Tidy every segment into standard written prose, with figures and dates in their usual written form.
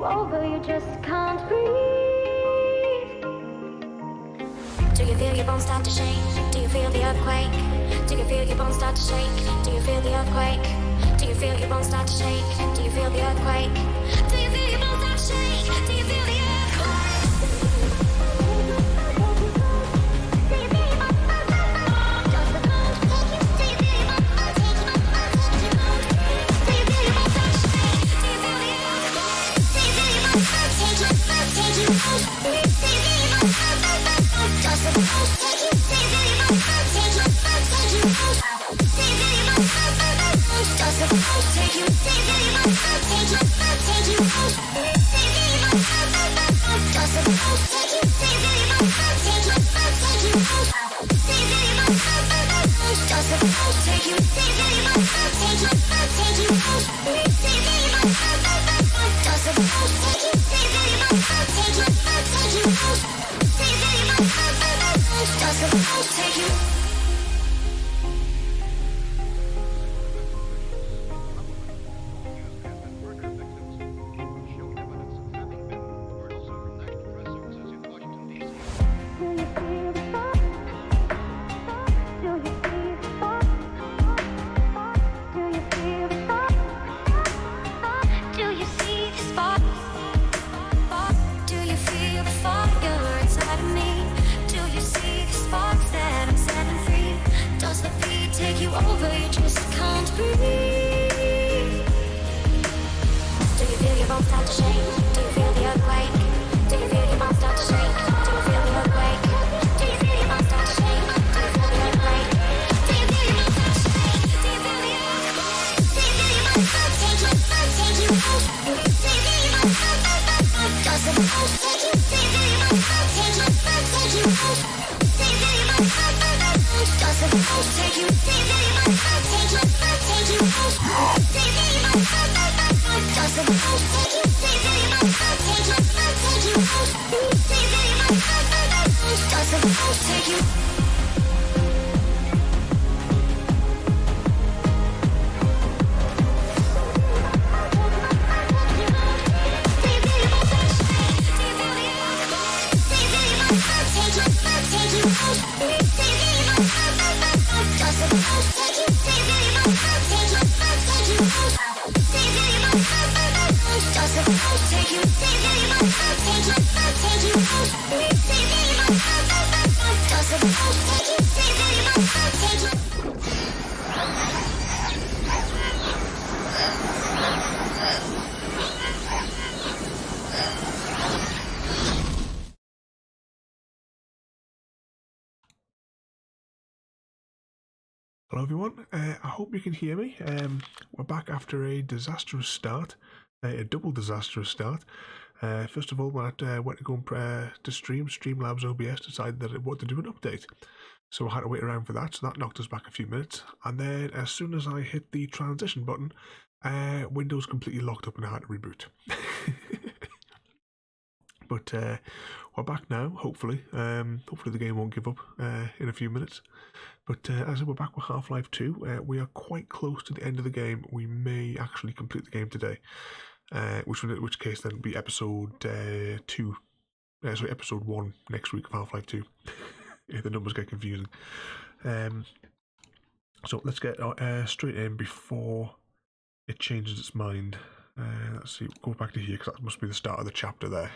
you over, you just can't breathe. Do you feel your bones start to shake? Do you feel the earthquake? Do you feel your bones start to shake? Do you feel the earthquake? Do you feel your bones start to shake? Do you feel the earthquake? Do you feel your bones start to shake? Do you feel the earthquake? Hello everyone, I hope you can hear me. We're back after a disastrous start, a double disastrous start. First of all, when I went to go to Streamlabs OBS decided that it wanted to do an update. So I had to wait around for that, so that knocked us back a few minutes. And then as soon as I hit the transition button, Windows completely locked up and I had to reboot. But we're back now, hopefully. Hopefully the game won't give up in a few minutes. But as we're back with Half-Life 2, we are quite close to the end of the game. We may actually complete the game today, in which case then will be episode 1 next week of Half-Life 2. The numbers get confusing. So let's get straight in before it changes its mind. Let's see, go back to here because that must be the start of the chapter there.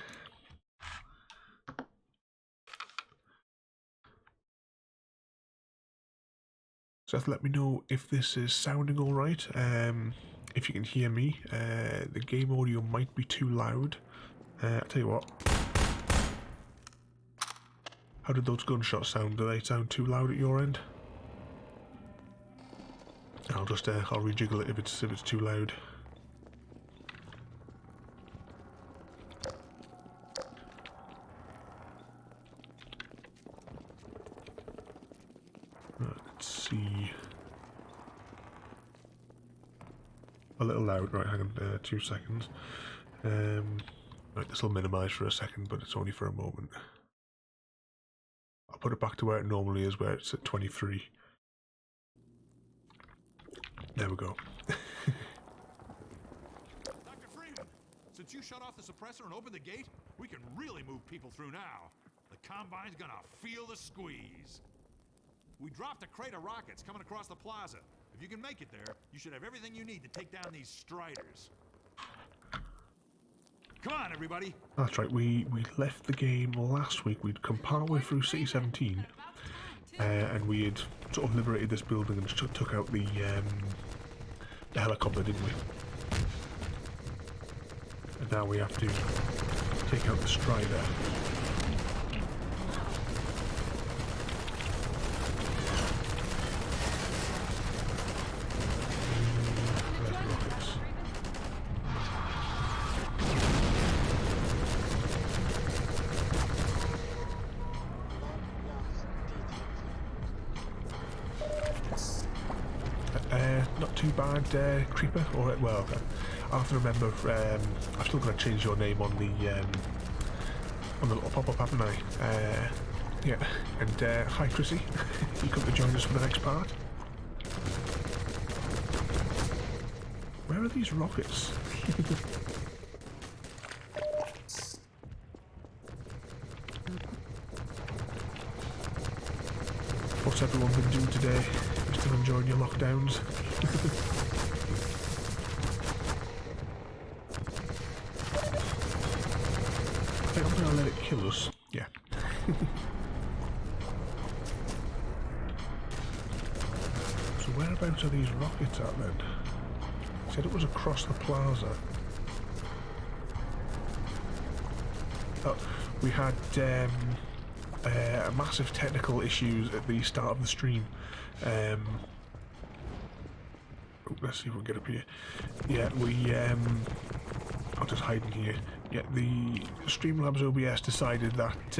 Seth, let me know if this is sounding alright. If you can hear me, the game audio might be too loud. I'll tell you what. How did those gunshots sound? Do they sound too loud at your end? I'll rejiggle it if it's too loud. Let's see. A little loud, right, hang on, 2 seconds. Right, this will minimise for a second, but it's only for a moment. I'll put it back to where it normally is, where it's at 23. There we go. Dr. Freeman, Since you shut off the suppressor and opened the gate, we can really move people through now. The Combine's gonna feel the squeeze. We dropped a crate of rockets coming across the plaza. If you can make it there, you should have everything you need to take down these Striders. Come on, everybody! That's right, we left the game last week. We'd come partway through City 17, and we had sort of liberated this building and took out the helicopter, didn't we? And now we have to take out the Strider. Not too bad, Creeper. Alright, well, I have to remember, I've still got to change your name on the little pop-up, haven't I? Yeah, and hi Chrissy, you come to join us for the next part? Where are these rockets? What's everyone been doing today? You still enjoying your lockdowns? I think I'm gonna let it kill us. Yeah. So whereabouts are these rockets at then? It said it was across the plaza. Oh, we had massive technical issues at the start of the stream. Let's see if we can get up here. Yeah, I'll just hide in here. Yeah, the Streamlabs OBS decided that,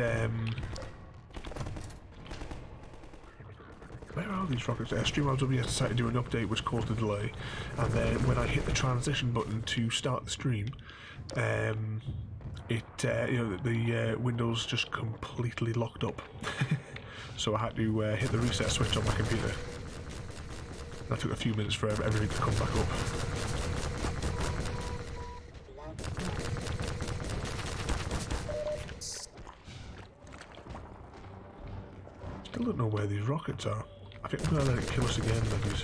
where are these rockets? Streamlabs OBS decided to do an update which caused a delay, and then when I hit the transition button to start the stream, the Windows just completely locked up. So I had to hit the reset switch on my computer. That took a few minutes for everything to come back up. Still don't know where these rockets are. I think I'm going to let it kill us again, maybe.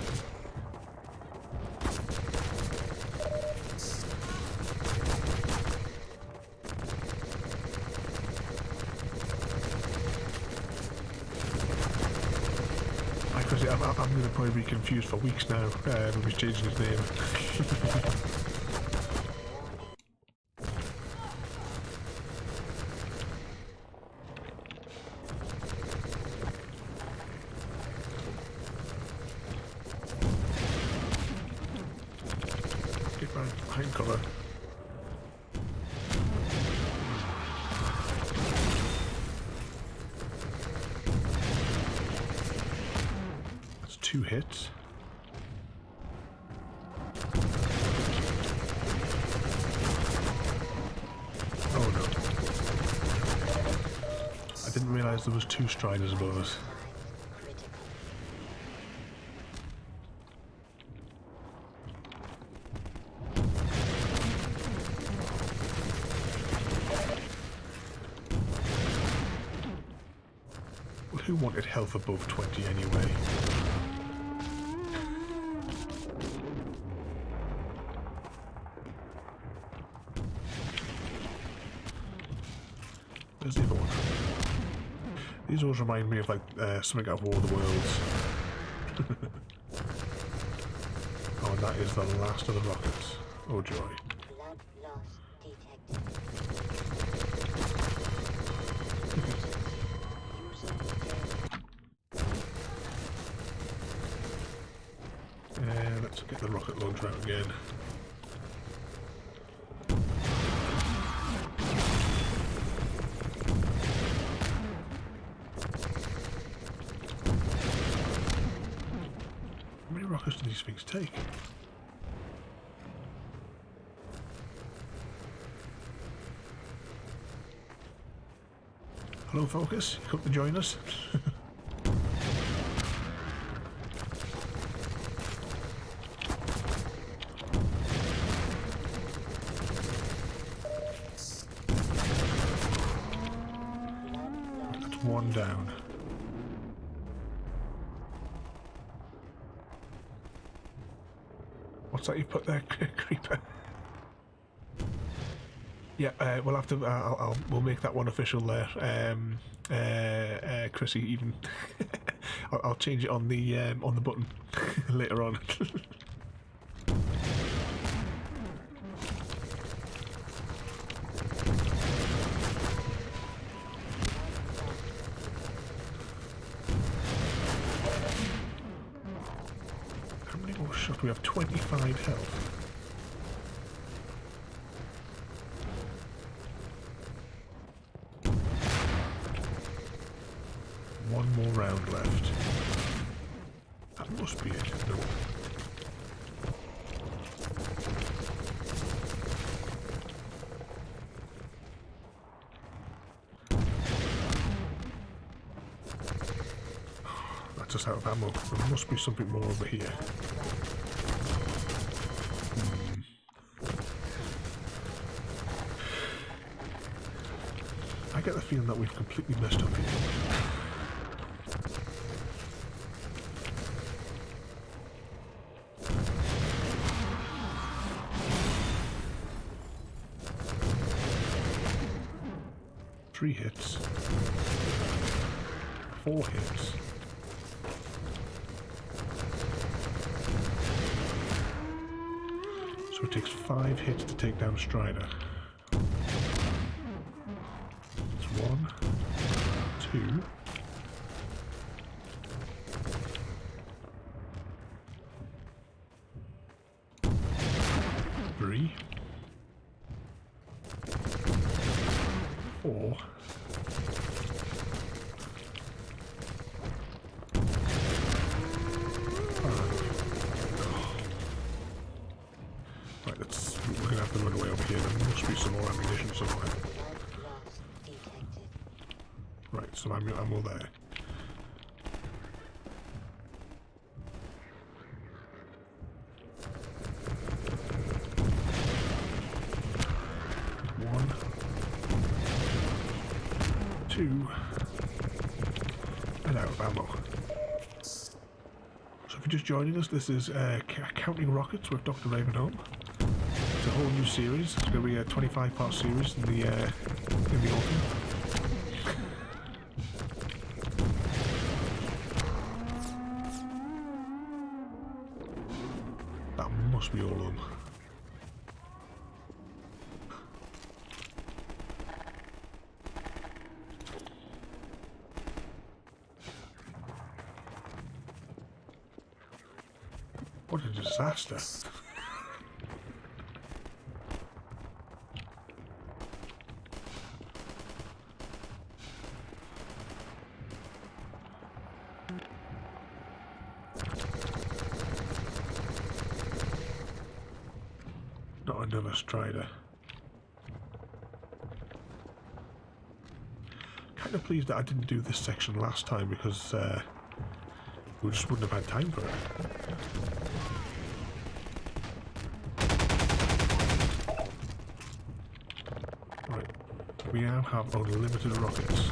I'm going to probably be confused for weeks now when he's changing his name. Get behind cover. Two hits. Oh no. I didn't realise there was two Striders above us. Well, who wanted health above 20 anyway? There's the other one. These always remind me of like something out of War of the Worlds. Oh, and that is the last of the rockets. Oh joy. Blood loss detected. Let's get the rocket launcher out again. How many rockets do these things take? Hello, Focus. You come to join us? them down. What's that you put there, Creeper? Yeah, we'll have to. We'll make that one official there. Chrissy, even I'll change it on the button later on. How many more shots? We have 25 health. One more round left. That must be it. No. That's just out of ammo. There must be something more over here. I get the feeling that we've completely messed up here. 3 hits, 4 hits. So it takes 5 hits to take down Strider. It's 1, 2, 3, 4, 5. Right, we're gonna have to run away over here. There must be some more ammunition somewhere. Loss detected. Right, some ammo there. One, 2, and out of ammo. So if you're just joining us, this is Counting Rockets with Dr. Ravenholm. It's a whole new series. It's going to be a 25-part series in the autumn. That must be all of them. What a disaster. Not another Strider. Kind of pleased that I didn't do this section last time because we just wouldn't have had time for it. Right, we now have unlimited rockets.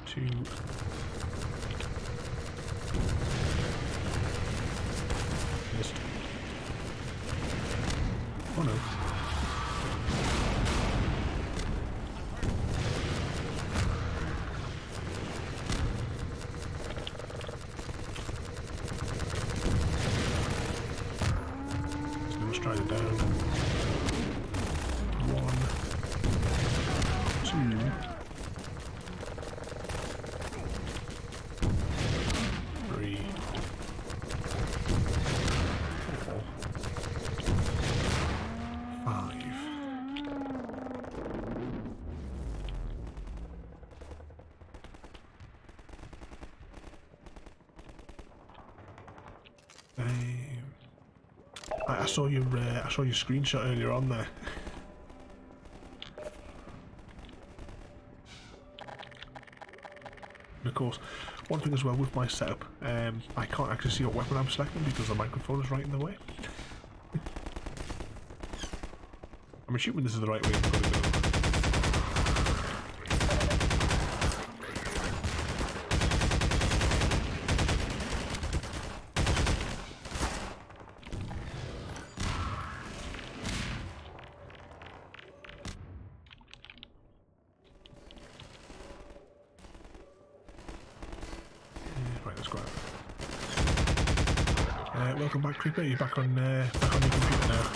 Two. Missed. Oh no. Try it down. 1, 2, 3, 4, 5. I saw your screenshot earlier on there. And of course, one thing as well with my setup, I can't actually see what weapon I'm selecting because the microphone is right in the way. I'm assuming this is the right way I'm going to go. Right, let's go out. Welcome back, Creeper. You're back on your computer now.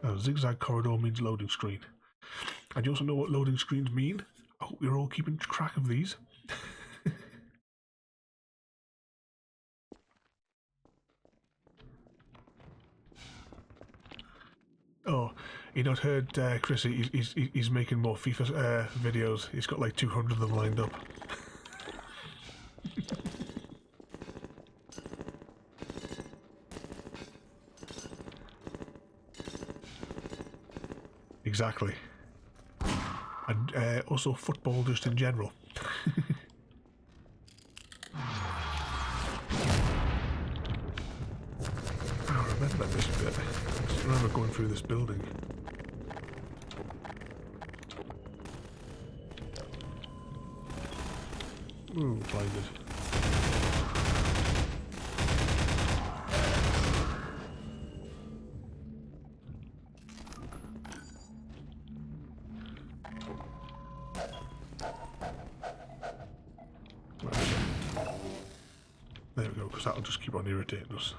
Oh, zigzag corridor means loading screen. And you also know what loading screens mean? I hope you're all keeping track of these. Oh, you not heard Chris? He's making more FIFA videos. He's got like 200 of them lined up. Exactly. And also football just in general. I remember this bit. I remember going through this building. Ooh, blinded. There we go, because that'll just keep on irritating us.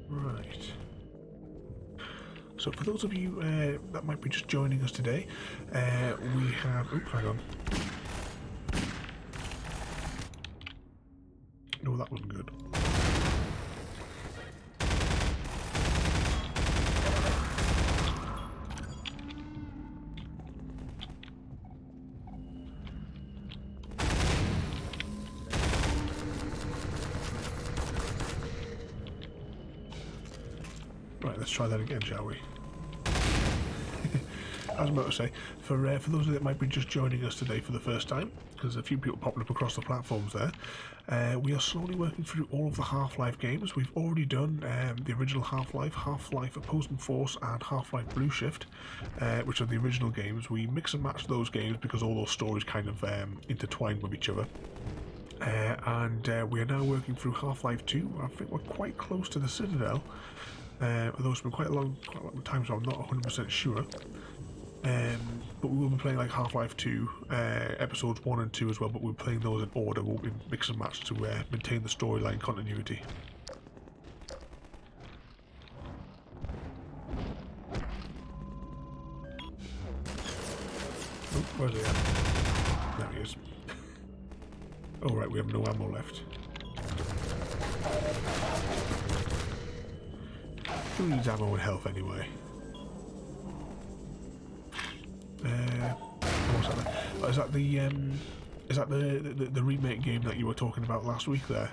Right. So for those of you that might be just joining us today, we have... Oops, hang on. No, that wasn't good. Right, let's try that again, shall we? I was about to say, for those of you that might be just joining us today for the first time, because a few people popping up across the platforms there, we are slowly working through all of the Half-Life games. We've already done the original Half-Life, Half-Life Opposing Force and Half-Life Blue Shift, which are the original games. We mix and match those games because all those stories kind of intertwine with each other. And we are now working through Half-Life 2. I think we're quite close to the Citadel, although it's been quite a long time, so I'm not 100% sure. But we will be playing like Half-Life 2, episodes 1 and 2 as well, but we're playing those in order. We'll be mix and match to maintain the storyline continuity. Oh, where's he at? There he is. Oh right, we have no ammo left. Who needs ammo and health anyway? What's that? Oh, is that the remake game that you were talking about last week there?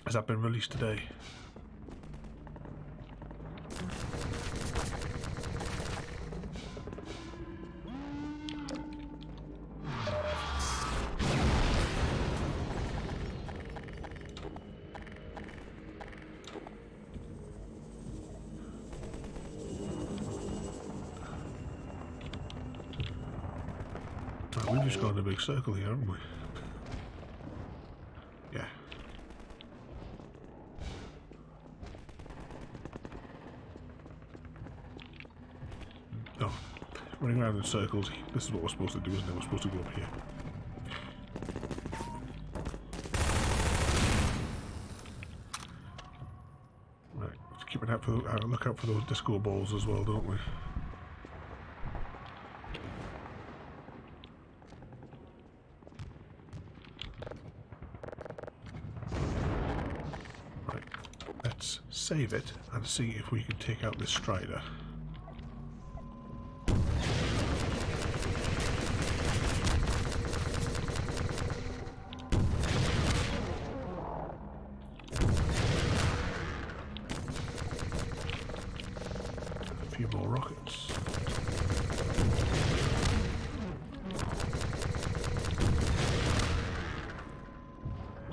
Has that been released today? We've just gone in a big circle here, haven't we? Yeah. Oh, running around in circles. This is what we're supposed to do, isn't it? We're supposed to go up here. Right, let's keep an eye for look out for those disco balls as well, don't we? Save it and see if we can take out this Strider. few more rockets.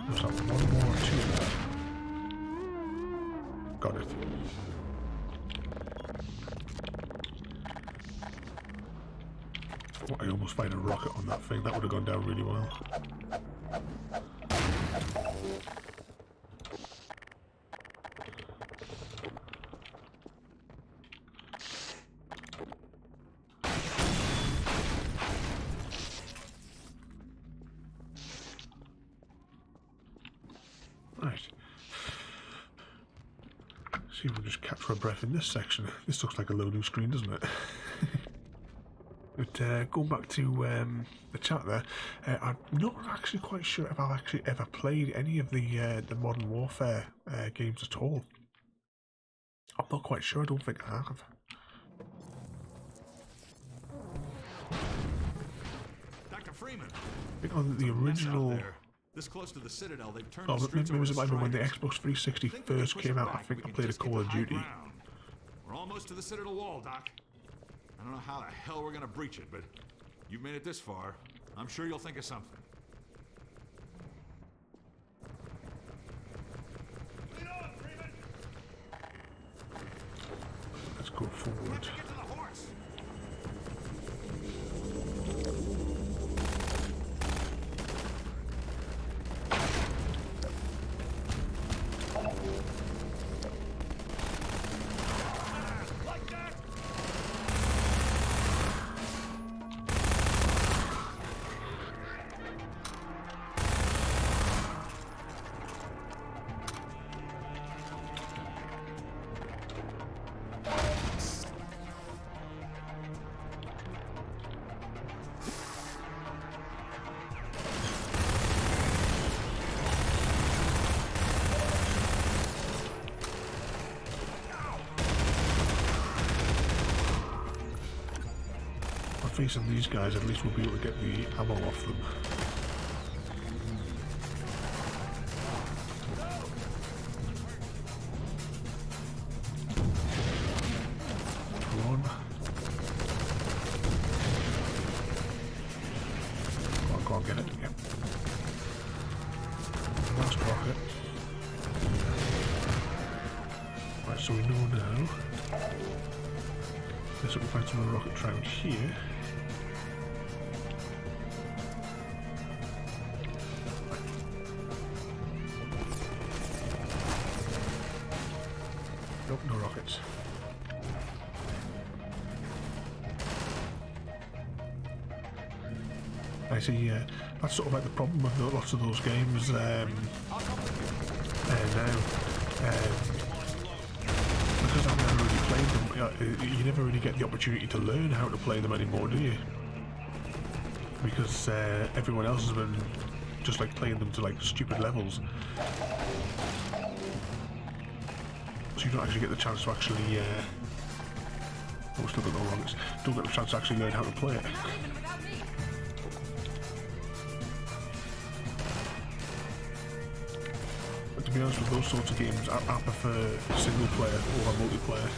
There's like one more or two there. Got it. Oh, I almost fired a rocket on that thing. That would have gone down really well. Right. See if we can just capture a breath in this section. This looks like a loading screen, doesn't it? But going back to the chat there, I'm not actually quite sure if I've actually ever played any of the Modern Warfare games at all. I'm not quite sure. I don't think I have. Dr. Freeman. I think on the original. This close to the Citadel, they've turned Oh, the streets maybe it was over to when the strikers. Xbox 360 Think we can first push came it out. I back, think we I can played a just Call get of the high Duty. ground. We're almost to the Citadel wall, Doc. I don't know how the hell we're gonna breach it, but you've made it this far. I'm sure you'll think of something. Let's go forward. Get to the horse. Like that. Facing these guys, at least we'll be able to get the ammo off them. One. Go on, get it. Yep. Last rocket. Right, so we know now. Let's hope we find some of the rockets around here. Nope, no rockets. I see, that's sort of like the problem with lots of those games now. Because I've never really played them, you never really get the opportunity to learn how to play them anymore, do you? Because everyone else has been just like playing them to like stupid levels. So you don't actually get the chance to actually, oh, still got no rockets. Don't get the chance to actually learn how to play it. But to be honest with those sorts of games, I prefer single player over multiplayer.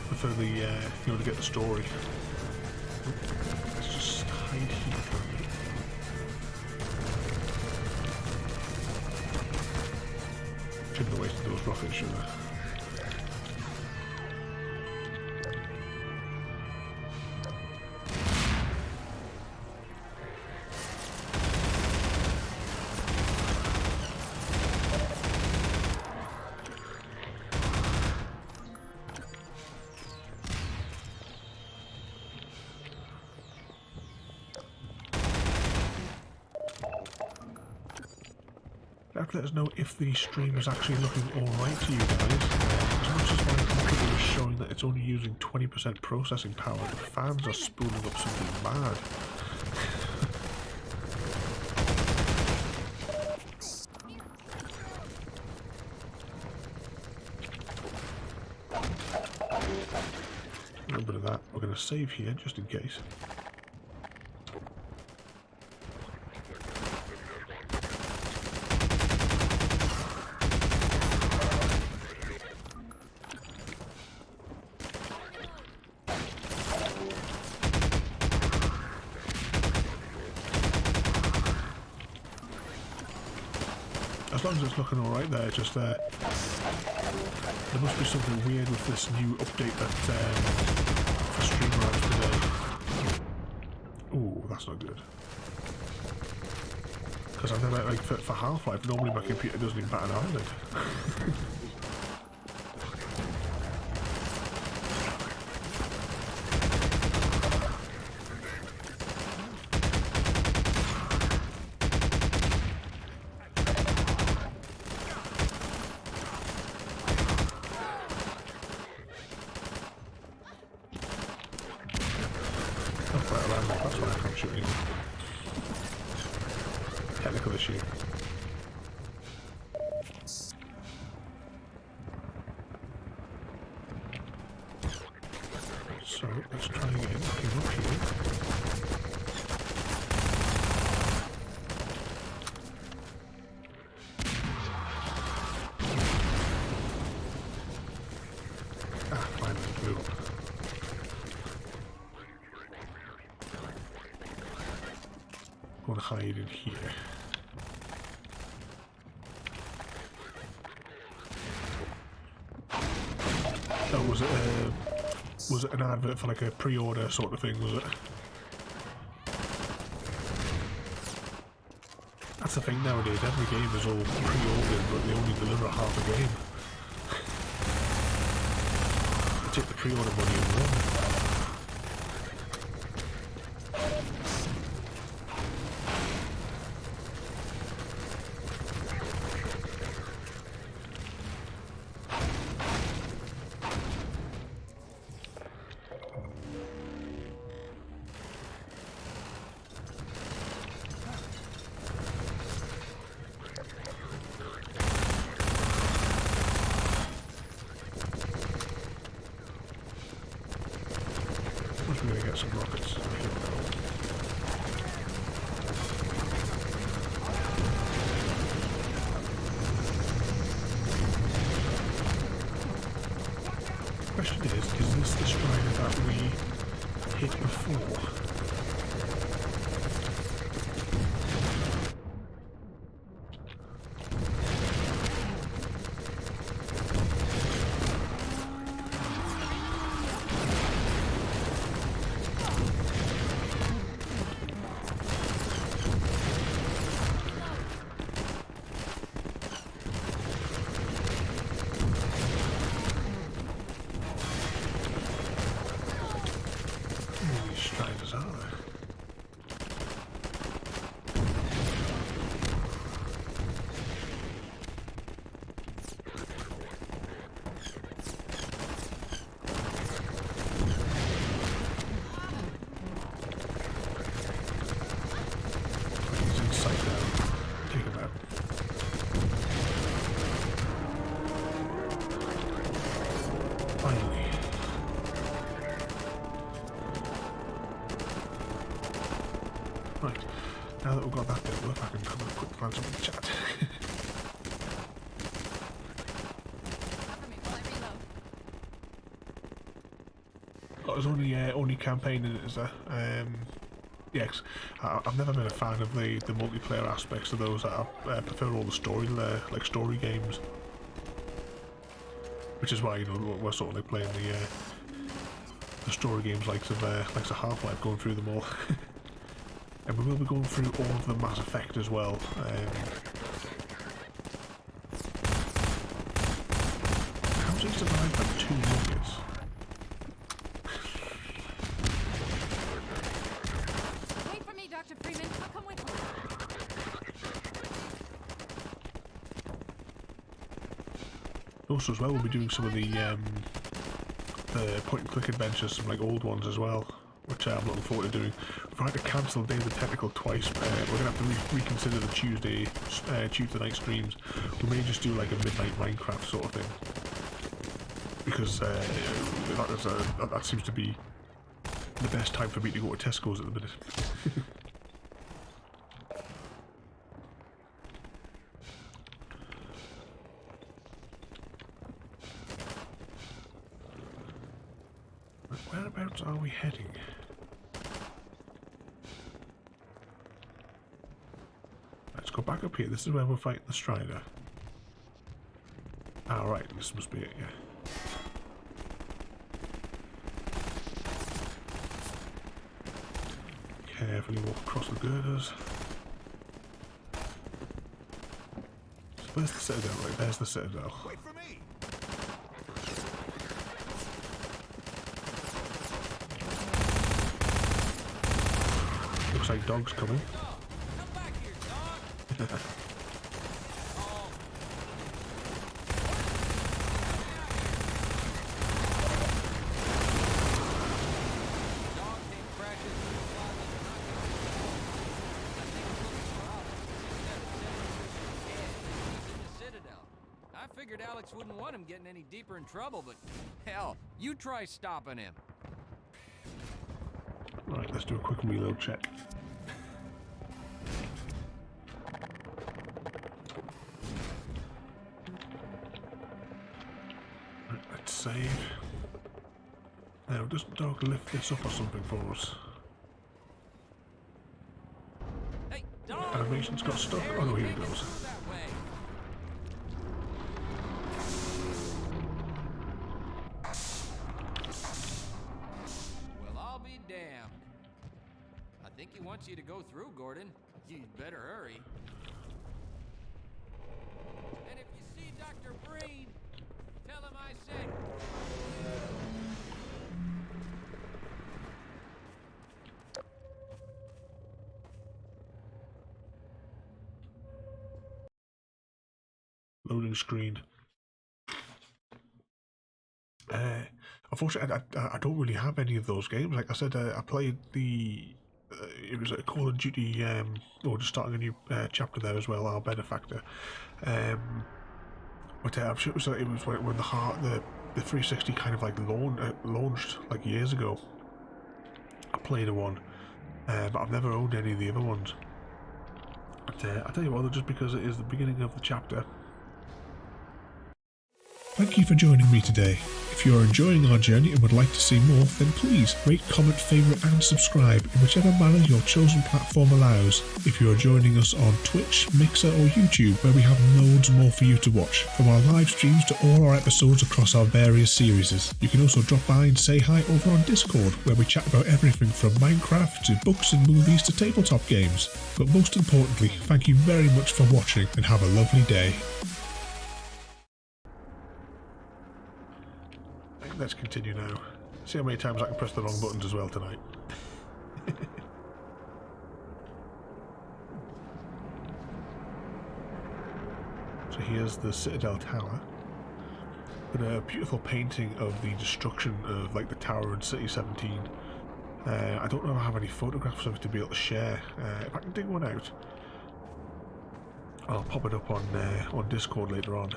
I prefer the, you know, to get the story. Let's just hide here for a minute. Shouldn't have wasted those rockets, should I? Let us know if the stream is actually looking alright to you guys. As much as my computer is showing that it's only using 20% processing power, the fans are spooling up something mad. A little bit of that. We're going to save here just in case. long as it's looking alright there, just there must be something weird with this new update that for streamers today. Ooh, that's not good. Because I've never, like, for Half-Life, normally my computer doesn't even bat an eyelid. That's why I can't shoot anyone. Technical issue. So let's try again. Came up here. Ah, finally, blue. Go and hide in here. Oh, was it an advert for like a pre-order sort of thing, was it? That's the thing nowadays, every game is all pre-ordered, but they only deliver half a game. They take the pre-order money and run. We're going to get some rockets. Here we go. Question is this the strider that we hit before? Striders are there? He's in sight now. Take him out. Finally. Right, now that we've got that bit work, I can come and quick glance at the chat. Oh, there's only campaign in it, is there? Yeah, I've never been a fan of the multiplayer aspects of those. I prefer all the story, like story games. Which is why, you know, we're sort of like playing the story games likes of Half-Life, going through them all. And we will be going through all of the Mass Effect as well. How's he survived like 2 rockets? Wait for me, Dr. Freeman. I'll come with you. Also as well, we'll be doing some of the point-and-click adventures, some like old ones as well, which I'm looking forward to doing. We've had to cancel Day of the Tentacle twice. We're going to have to reconsider the Tuesday night streams. We may just do like a midnight Minecraft sort of thing, because that seems to be the best time for me to go to Tesco's at the minute. Whereabouts are we heading? Let's go back up here. This is where we're fighting the Strider. Alright, this must be it, yeah. Carefully walk across the girders. So where's the Citadel? Right, there's the Citadel. Wait for me! Looks like dogs coming. Come back here, dog. Dog came crashing through the plaza to knock it off. I think he's looking for Alex. Instead of saying he's in the Citadel. I figured Alex wouldn't want him getting any deeper in trouble, but hell, you try stopping him. Right, let's do a quick reload check. Right, let's save. Now, doesn't dog lift this up or something for us? Hey, dog! Animation's got stuck. There Oh no, you here it take goes. through that way. Well, I'll be damned. I think he wants you to go through, Gordon. You'd better hurry. And if you see Dr. Breen, tell him I said. Loading screen. Unfortunately, I don't really have any of those games. Like I said, I played the. It was a Call of Duty, or just starting a new chapter there as well, Our Benefactor. But I'm sure it was when the 360 kind of like launched like years ago. I played one, but I've never owned any of the other ones. But I tell you what, just because it is the beginning of the chapter. Thank you for joining me today. If you are enjoying our journey and would like to see more, then please rate, comment, favourite and subscribe in whichever manner your chosen platform allows. If you are joining us on Twitch, Mixer or YouTube, where we have loads more for you to watch, from our live streams to all our episodes across our various series. You can also drop by and say hi over on Discord, where we chat about everything from Minecraft to books and movies to tabletop games. But most importantly, thank you very much for watching and have a lovely day. Let's continue now. See how many times I can press the wrong buttons as well tonight. So here's the Citadel Tower. With a beautiful painting of the destruction of like the tower in City 17. I don't know if I have any photographs of it to be able to share. If I can dig one out, I'll pop it up on Discord later on.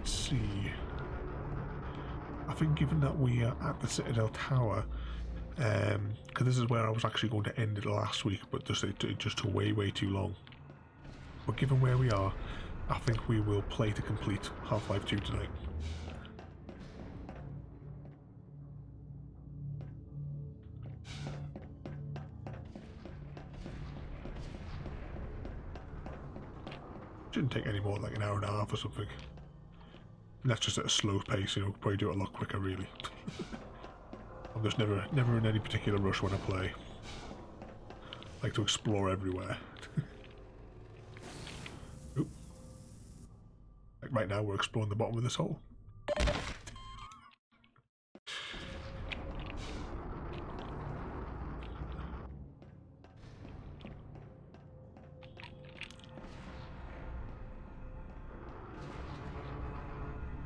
See, I think given that we are at the Citadel Tower, because this is where I was actually going to end it last week, but it just took way too long. But given where we are, I think we will play to complete Half-Life 2 tonight. Shouldn't take any more than like an hour and a half or something. And that's just at a slow pace, you know, probably do it a lot quicker really. I'm just never in any particular rush when I play. I like to explore everywhere. Oop. Like right now we're exploring the bottom of this hole.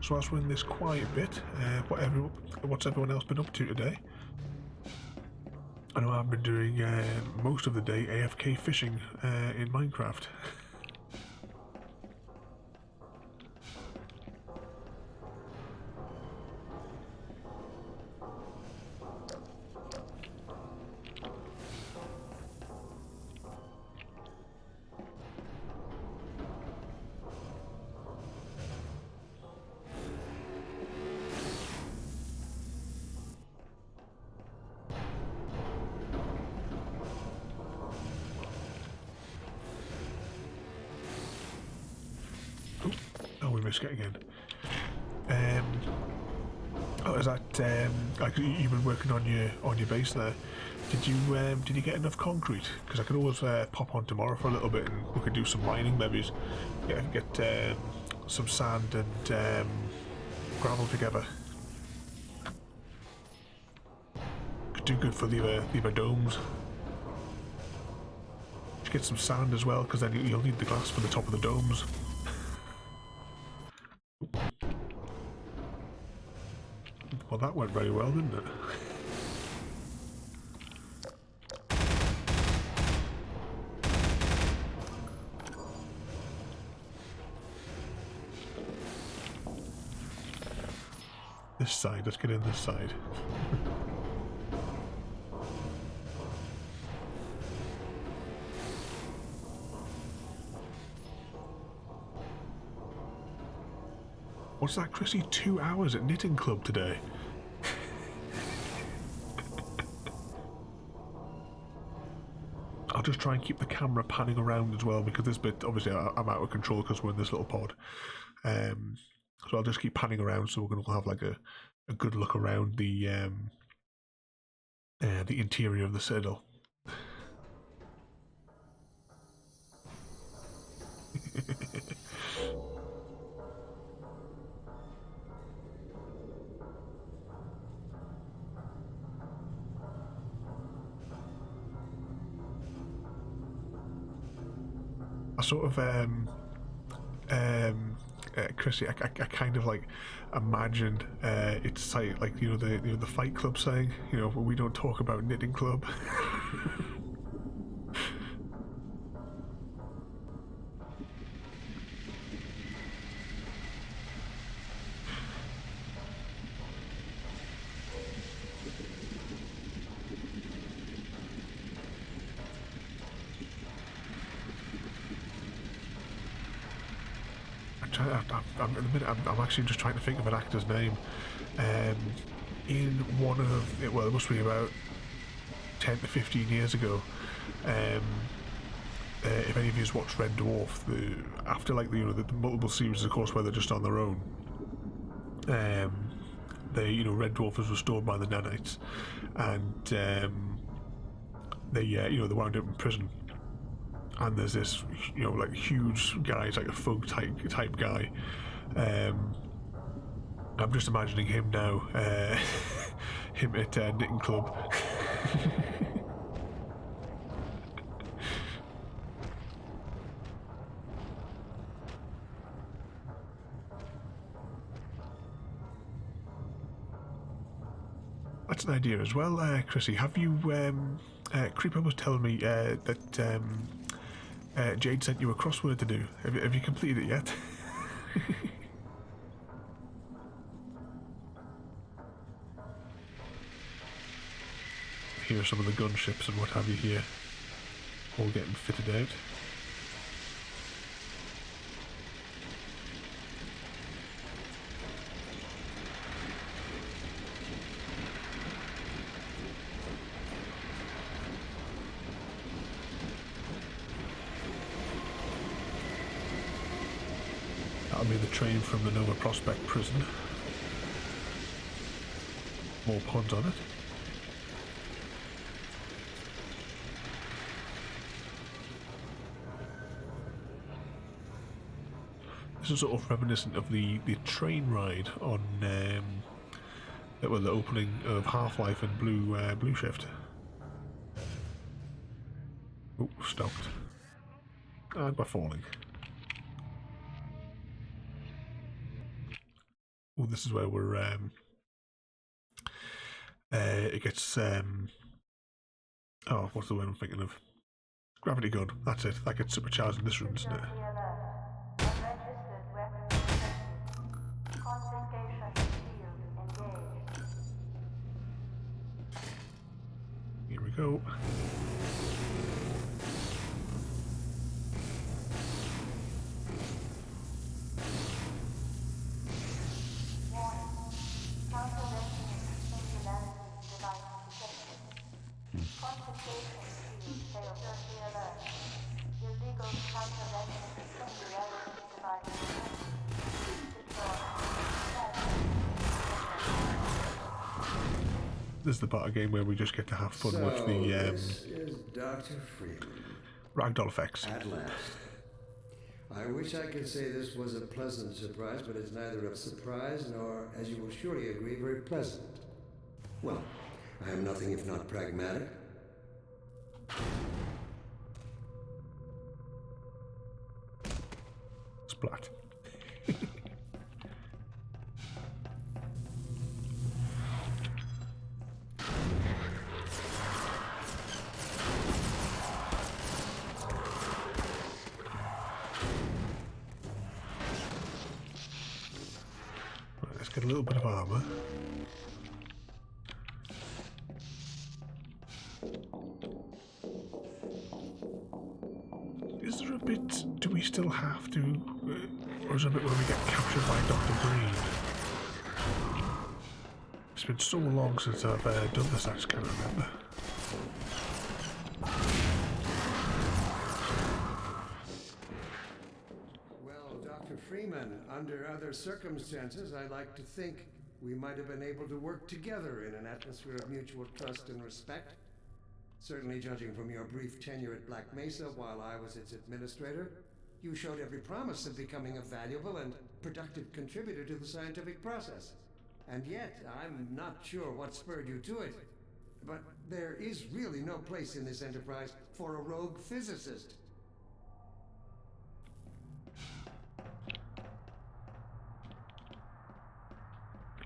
So whilst we're in this quiet bit, what's everyone else been up to today? I know I've been doing most of the day AFK fishing in Minecraft. biscuit again. Oh, is that like you've been working on your base there? Did you get enough concrete? Because I could always pop on tomorrow for a little bit and we could do some mining maybe. Get some sand and gravel together. Could do good for the domes. Should get some sand as well, because then you'll need the glass for the top of the domes. Well, that went very well, didn't it? This side, let's get in this side. What's that, Chrissy? 2 hours at knitting club today? I'll just try and keep the camera panning around as well, because this bit, obviously, I'm out of control because we're in this little pod. So I'll just keep panning around, so we're going to have like a good look around the interior of the citadel. I sort of Chrissy, I kind of like imagined it's like the Fight Club saying, we don't talk about knitting club. At the minute, I'm actually just trying to think of an actor's name. In one of it, well, it must be about 10 to 15 years ago. If any of you watched Red Dwarf, after like the multiple series, of course, where they're just on their own, Red Dwarf was restored by the nanites, and they wound up in prison. And there's this, like huge guy, it's like a thug type guy. I'm just imagining him now, him at knitting club. That's an idea as well, Chrissy. Have you? Creeper was telling me that Jade sent you a crossword to do. Have you completed it yet? Here are some of the gunships and what have you here, all getting fitted out. That'll be the train from the Nova Prospect prison. More pods on it. This is sort of reminiscent of the train ride on the opening of Half-Life and Blue Shift. Oh, stopped. And we're falling. Oh, this is where we're it gets oh, what's the word I'm thinking of? Gravity gun. That's it. That gets supercharged in this room, doesn't it? Here we go. This is the part of the game where we just get to have fun So, with the this is Dr. Freeman. ragdoll effects. At last. I wish I could say this was a pleasant surprise, but it's neither a surprise nor, as you will surely agree, very pleasant. Well, I am nothing if not pragmatic. Splat. Right, let's get a little bit of armor. Is there a bit, do we still have to, or is there a bit where we get captured by Dr. Green? It's been so long since I've done this, I just can't remember. Well, Dr. Freeman, under other circumstances, I like to think we might have been able to work together in an atmosphere of mutual trust and respect. Certainly, judging from your brief tenure at Black Mesa while I was its administrator, you showed every promise of becoming a valuable and productive contributor to the scientific process. And yet, I'm not sure what spurred you to it. But there is really no place in this enterprise for a rogue physicist.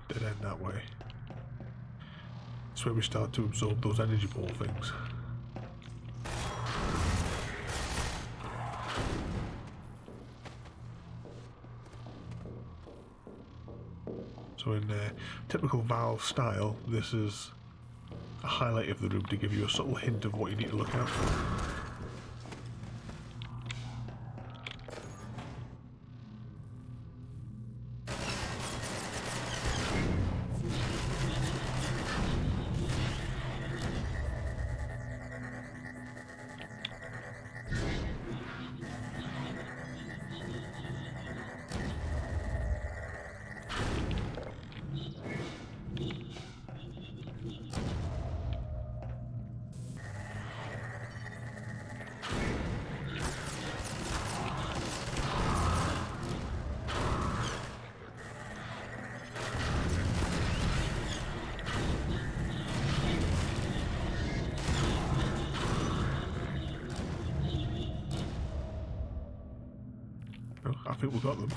Dead end that way. That's where we start to absorb those energy ball things. So in typical Valve style, this is a highlight of the room to give you a subtle hint of what you need to look out for. I think we got them.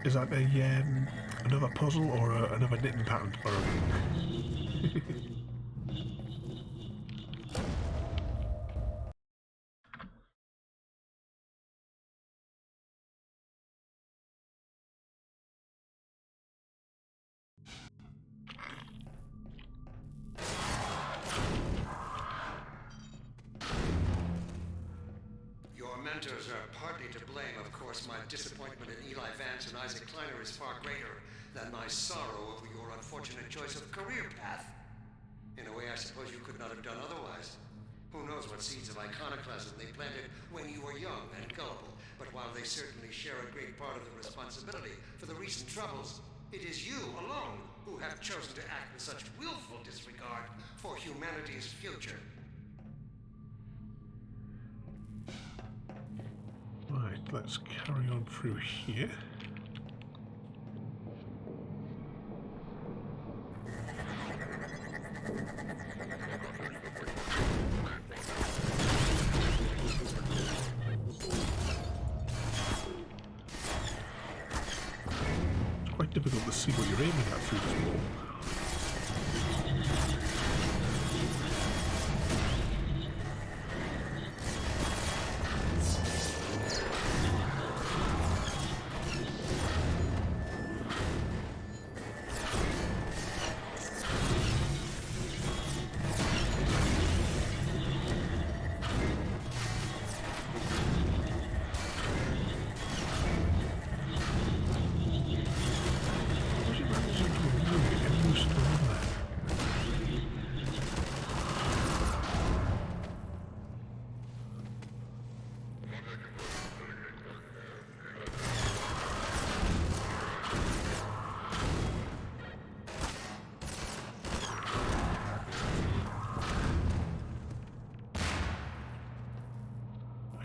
Is that another puzzle or another knitting pattern? Mentors are partly to blame, of course. My disappointment in Eli Vance and Isaac Kleiner is far greater than my sorrow over your unfortunate choice of career path. In a way, I suppose you could not have done otherwise. Who knows what seeds of iconoclasm they planted when you were young and gullible, but while they certainly share a great part of the responsibility for the recent troubles, it is you alone who have chosen to act with such willful disregard for humanity's future. Right, let's carry on through here. It's quite difficult to see what you're aiming at through this wall.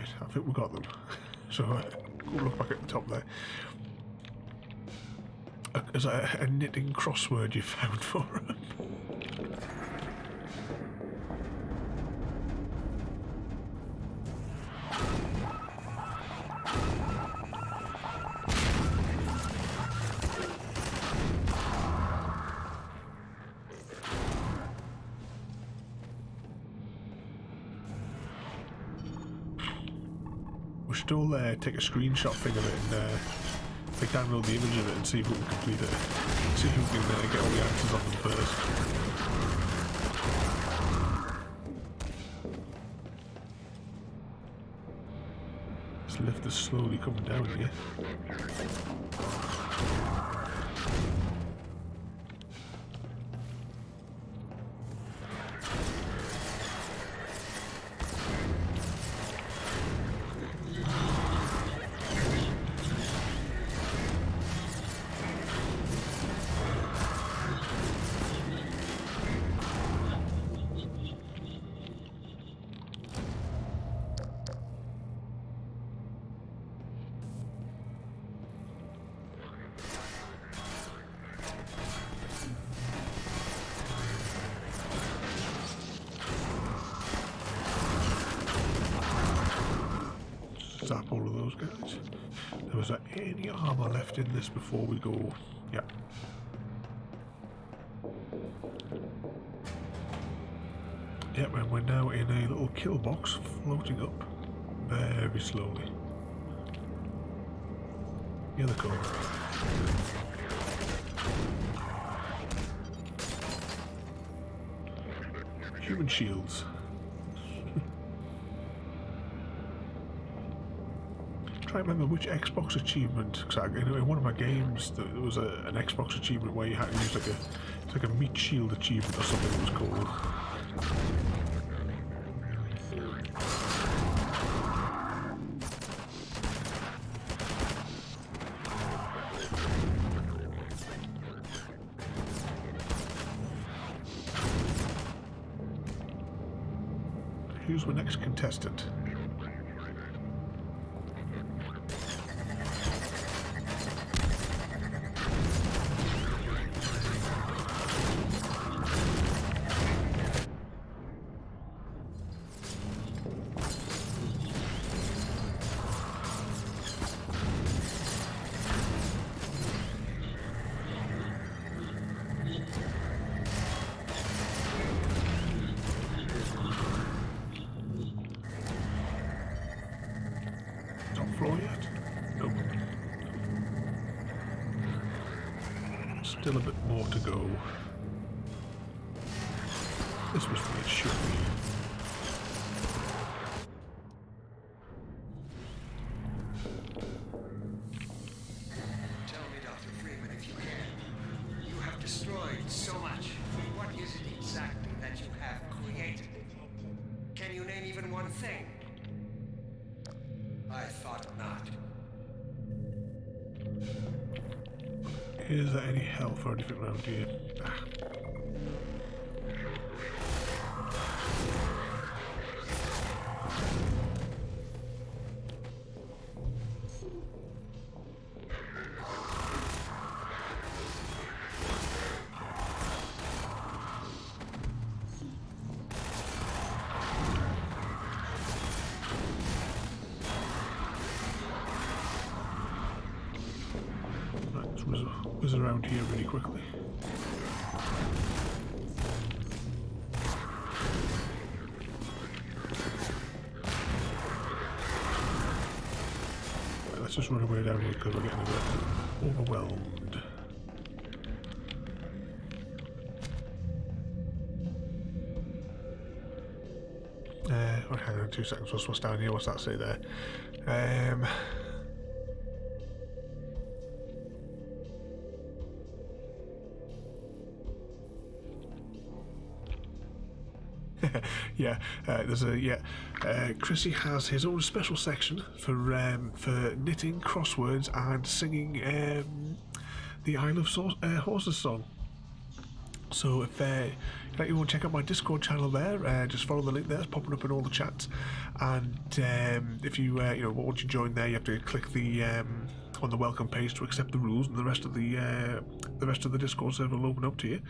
Right, I think we got them. So go look back at the top there. Is that a knitting crossword you found for him? We should all take a screenshot thing of it and download the image of it and see if we can complete it. See if we can get all the answers on them first. This lift is slowly coming down here. Zap all of those guys. Was there any armor left in this before we go? Yeah. Yep, and we're now in a little kill box floating up very slowly. Here they come. Human shields. Try to remember which Xbox achievement, because in one of my games there was an Xbox achievement where you had to use like a meat shield achievement or something it was called. Who's my next contestant? Floor yet? Nope. Still a bit more to go. This was where it should be. Tell me, Dr. Freeman, if you can. You have destroyed so much. What is it exactly that you have created? Can you name even one thing? I thought not. Is there any health or anything around here? Ah. Whiz around here really quickly. Right, let's just run away down here because we're getting a bit overwhelmed. Okay, hang on 2 seconds. What's down here? What's that say there? Yeah, there's a Chrissy has his own special section for knitting crosswords and singing the Isle of Horses song. So if you want to check out my Discord channel there, just follow the link there. It's popping up in all the chats. And if you once you join there, you have to click the on the welcome page to accept the rules, and the rest of the Discord server will open up to you.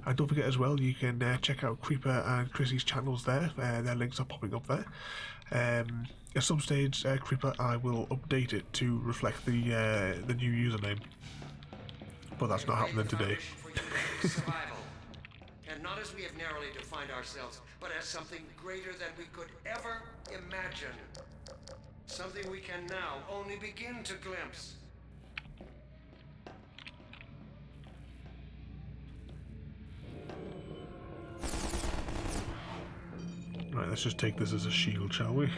And don't forget as well, you can check out Creeper and Chrissy's channels there. Their links are popping up there. At some stage, Creeper, I will update it to reflect the new username, but that's not happening today. Survival. And not as we have narrowly defined ourselves, but as something greater than we could ever imagine. Something we can now only begin to glimpse. Right, let's just take this as a shield, shall we?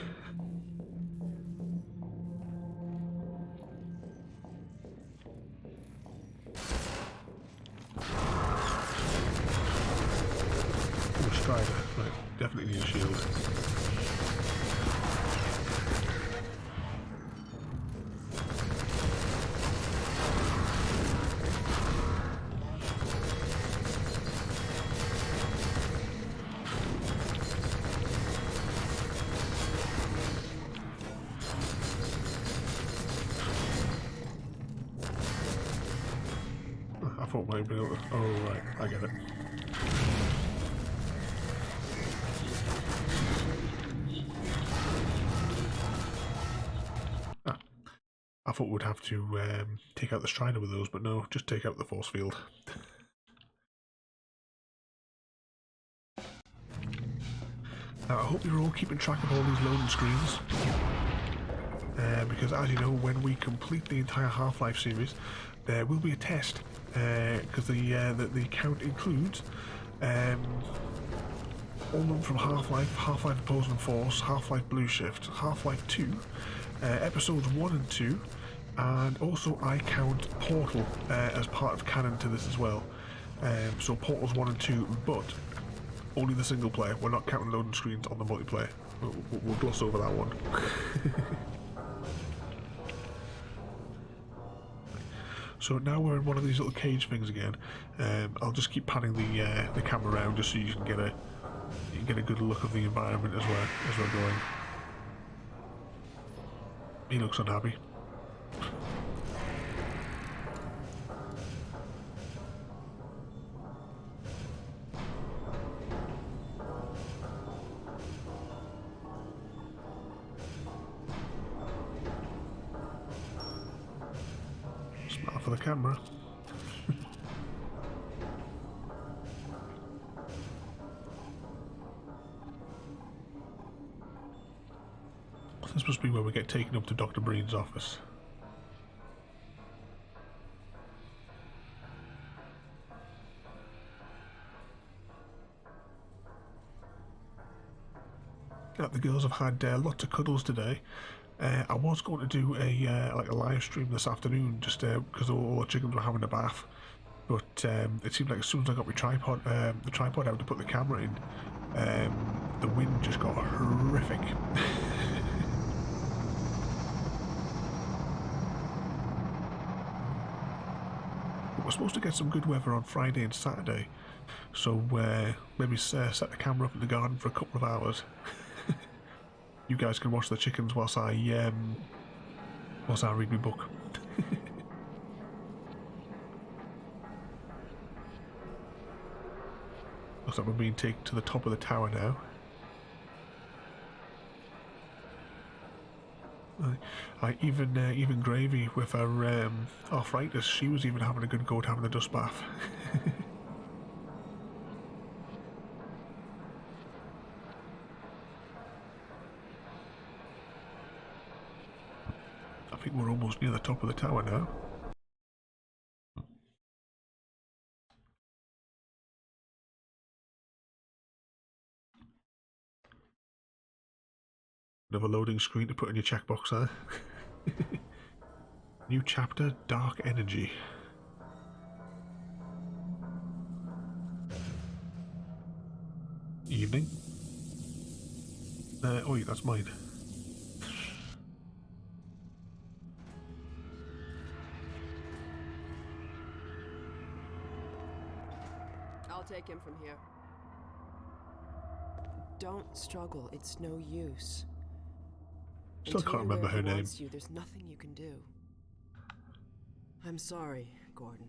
Strider. Right, definitely need a shield. I thought maybe. Oh, right, I get it. I thought we'd have to take out the Strider with those, but no, just take out the force field. Now, I hope you're all keeping track of all these loading screens, because as you know, when we complete the entire Half-Life series, there will be a test, because the count includes all of them from Half-Life, Half-Life Opposing Force, Half-Life Blue Shift, Half-Life 2, episodes 1 and 2, and also I count Portal as part of canon to this as well. So Portals 1 and 2, but only the single player. We're not counting loading screens on the multiplayer. We'll gloss over that one. So now we're in one of these little cage things again. I'll just keep panning the camera around just so you can get a good look of the environment as we're going. He looks unhappy. Smile for the camera. This must be where we get taken up to Dr. Breen's office. Now, the girls have had lots of cuddles today. I was going to do a live stream this afternoon, just because all the chickens were having a bath. But it seemed like as soon as I got my tripod, the tripod out to put the camera in, the wind just got horrific. We're supposed to get some good weather on Friday and Saturday, so maybe set the camera up in the garden for a couple of hours. You guys can watch the chickens whilst I read my book. Looks like we're being taken to the top of the tower now. Even Gravy with her arthritis, she was even having a good go at having the dust bath. I think we're almost near the top of the tower now. Another loading screen to put in your checkbox there. New chapter, Dark Energy. Evening. Oh, yeah, that's mine. I'll take him from here. Don't struggle. It's no use. Still Until can't remember where her he name. wants you, there's nothing you can do. I'm sorry, Gordon.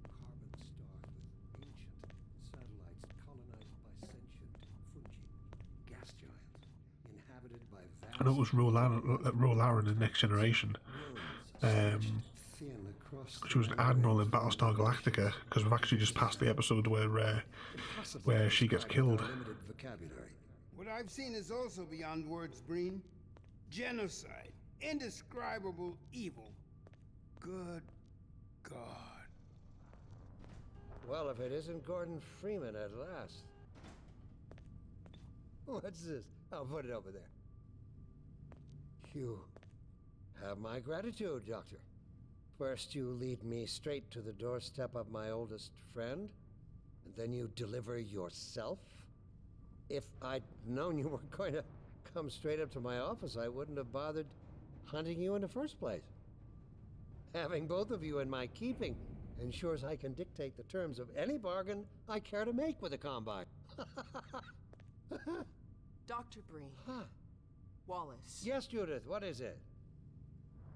Carbon stars with ancient satellites colonized by sentient fungi, gas giants, inhabited by vast... I know it was Roland in Next Generation. Thin across She was an admiral in Battlestar Galactica, because we've actually just passed the episode where she gets killed. What I've seen is also beyond words, Breen. Genocide. Indescribable evil. Good God. Well, if it isn't Gordon Freeman at last. What's this? I'll put it over there. You have my gratitude, Doctor. First you lead me straight to the doorstep of my oldest friend, and then you deliver yourself? If I'd known you were going to come straight up to my office, I wouldn't have bothered hunting you in the first place. Having both of you in my keeping ensures I can dictate the terms of any bargain I care to make with the Combine. Dr. Breen. Huh. Wallace. Yes, Judith, what is it?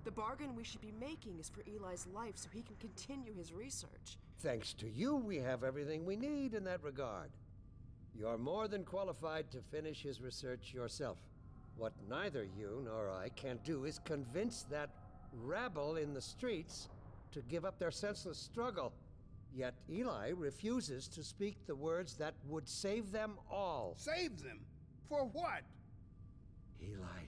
The bargain we should be making is for Eli's life so he can continue his research. Thanks to you, we have everything we need in that regard. You're more than qualified to finish his research yourself. What neither you nor I can do is convince that rabble in the streets to give up their senseless struggle. Yet Eli refuses to speak the words that would save them all. Save them? For what? Eli,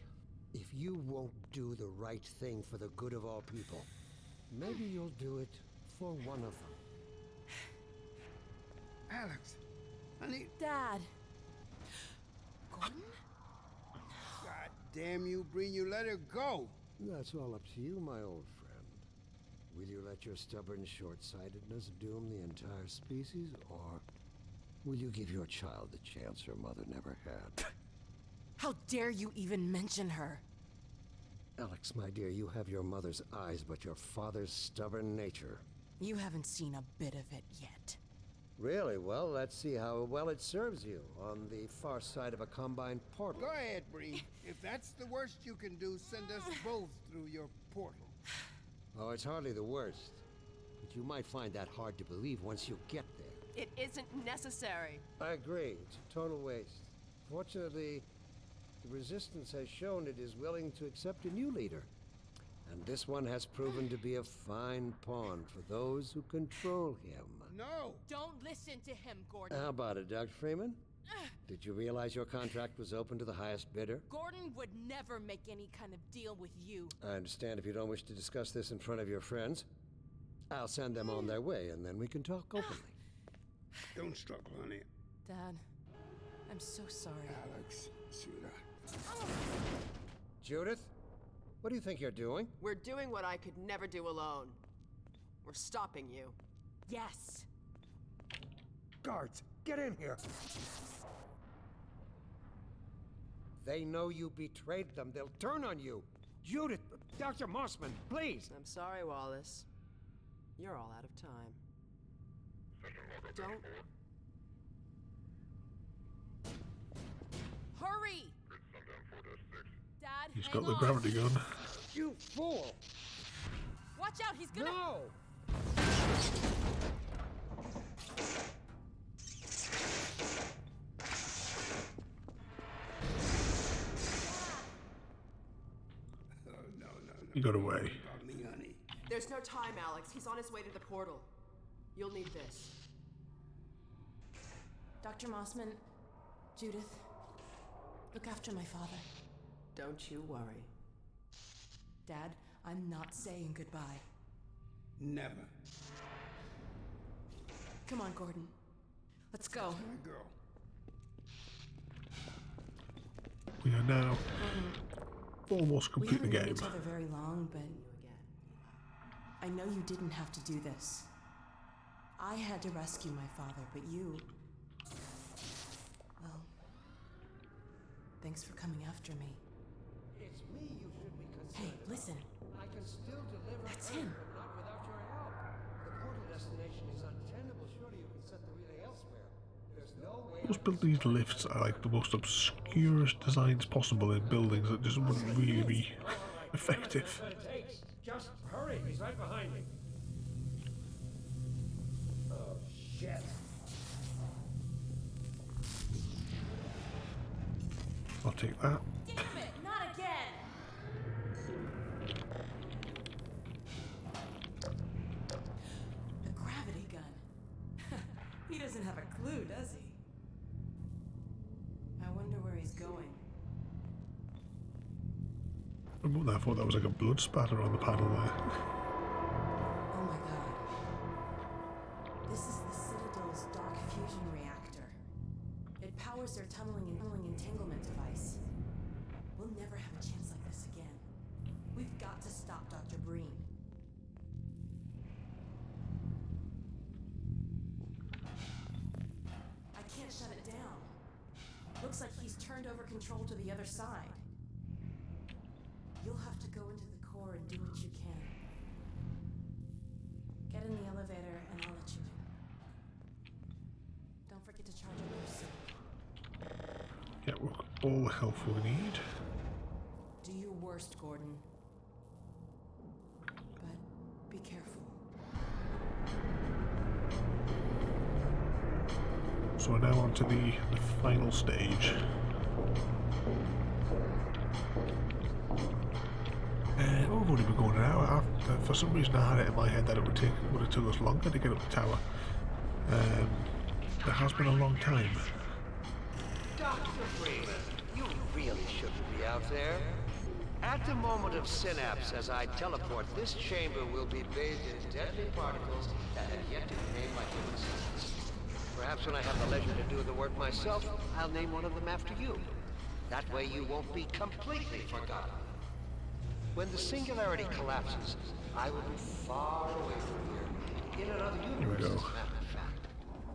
if you won't do the right thing for the good of all people, maybe you'll do it for one of them. Alex, honey. Dad. Gordon? God damn you, Breen, you let her go. That's all up to you, my old friend. Will you let your stubborn short-sightedness doom the entire species, or will you give your child the chance her mother never had? How dare you even mention her? Alex, my dear, you have your mother's eyes, but your father's stubborn nature. You haven't seen a bit of it yet. Really? Well, let's see how well it serves you on the far side of a Combine portal. Go ahead, Breen. If that's the worst you can do, send us both through your portal. Oh, it's hardly the worst. But you might find that hard to believe once you get there. It isn't necessary. I agree. It's a total waste. Fortunately, the Resistance has shown it is willing to accept a new leader. And this one has proven to be a fine pawn for those who control him. No! Don't listen to him, Gordon. How about it, Dr. Freeman? Did you realize your contract was open to the highest bidder? Gordon would never make any kind of deal with you. I understand if you don't wish to discuss this in front of your friends. I'll send them on their way, and then we can talk openly. Don't struggle, honey. Dad, I'm so sorry. Alex, sweetheart. Judith, what do you think you're doing? We're doing what I could never do alone. We're stopping you. Yes. Guards, get in here! They know you betrayed them. They'll turn on you. Judith, Dr. Mossman, please! I'm sorry, Wallace. You're all out of time. Don't... Hurry! Dad, He's hang got the on. gravity gun. You fool! Watch out, he's gonna... No! He got away. About me, honey. There's no time, Alex. He's on his way to the portal. You'll need this. Dr. Mossman, Judith, look after my father. Don't you worry. Dad, I'm not saying goodbye. Never. Come on, Gordon. Let's go. My girl. We are now almost We complete the haven't known game. each other very long, but I know you didn't have to do this. I had to rescue my father, but you... Well, thanks for coming after me. It's me you should be concerned. Hey, listen. I can still deliver That's Earth, him. but not without your help. destination is untenable, surely you can set the relay elsewhere. There's no way. Those building lifts are like the most obscurest designs possible in buildings that just wouldn't really be effective. Just hurry, he's right behind me. Oh, shit. I'll take that. Damn it, not again! A gravity gun. He doesn't have a clue, does he? I wonder where he's going. I thought that was like a blood spatter on the panel there. Oh my god. This is the Citadel's dark fusion reactor. It powers their tunneling entanglement device. We'll never have a chance like this again. We've got to stop Dr. Breen. I can't shut it down. Looks like he's turned over control to the other side. You'll have to go into the core and do what you can. Get in the elevator and I'll let you in. Don't forget to charge up your suit. Yeah, we've got all the help we need. Do your worst, Gordon. But be careful. So we're now on to the final stage. We've only been going an hour. For some reason I had it in my head that it would have took us longer to get up the tower. It has been a long time. Dr. Freeman, you really shouldn't be out there. At the moment of synapse, as I teleport, this chamber will be bathed in deadly particles that have yet to be named by human science. Perhaps when I have the leisure to do the work myself, I'll name one of them after you. That way you won't be completely forgotten. When the singularity collapses, I will be far away from here, in another universe, as a matter of fact.